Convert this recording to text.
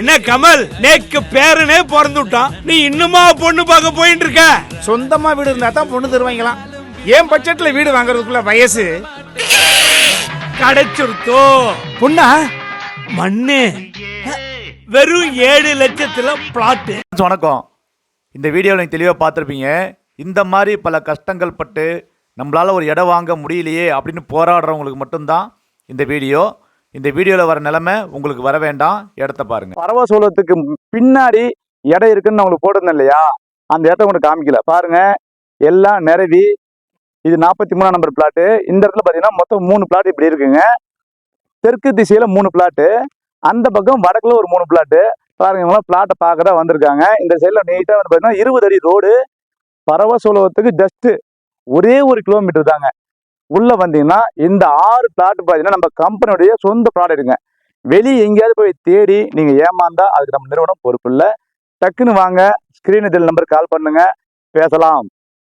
என்ன கமல், நேக்கு பேரனே பிறந்துட்டான், நீ இன்னுமா பொண்ணு பார்க்க போயிட்டு இருக்க? சொந்தமா வீடு இருந்தா தான் பொண்ணு தருவாங்களாம். ஏன் பட்ஜெட்ல வீடு வாங்குறதுக்குள்ள வயசு கிடைச்சிருத்தோ பொண்ணா? மண்ணு வெறும் 7 லட்சத்துல பிளாட். வணக்கம். இந்த வீடியோவில் நீங்கள் தெளிவாக பார்த்துருப்பீங்க. இந்த மாதிரி பல கஷ்டங்கள் பட்டு நம்மளால் ஒரு இடம் வாங்க முடியலையே அப்படின்னு போராடுறவங்களுக்கு மட்டும்தான் இந்த வீடியோ. இந்த வீடியோவில் வர நிலைமை உங்களுக்கு வர வேண்டாம். இடத்த பாருங்கள். பறவை சோளத்துக்கு பின்னாடி இடம் இருக்குன்னு உங்களுக்கு போட்டிருந்தேன் இல்லையா, அந்த இடத்த உங்களுக்கு காமிக்கல பாருங்க. எல்லாம் நிரவி இது 43ஆம் நம்பர் பிளாட்டு. இந்த இடத்துல பார்த்தீங்கன்னா மொத்தம் 3 பிளாட் இப்படி இருக்குங்க. தெற்கு திசையில 3 பிளாட்டு, அந்த பக்கம் வடக்குல ஒரு 3 பிளாட்டு. பாருங்க, இவங்களாம் பிளாட்டை பார்க்க தான் வந்திருக்காங்க. இந்த சைடில் நீட்டாக வந்து பார்த்தீங்கன்னா 20 அடி ரோடு. பறவை சோளத்துக்கு ஜஸ்ட் ஒரே 1 கிலோமீட்டர் தாங்க. உள்ள வந்தீங்கன்னா இந்த 6 பிளாட் பார்த்தீங்கன்னா நம்ம கம்பெனியுடைய சொந்த ப்ராடக்ட்டுங்க. வெளியே எங்கேயாவது போய் தேடி நீங்க ஏமாந்தா அதுக்கு நம்ம நிறுவனம் பொறுப்பு இல்லை. டக்குன்னு வாங்க, ஸ்கிரீன் இதில் நம்பர் கால் பண்ணுங்க, பேசலாம்.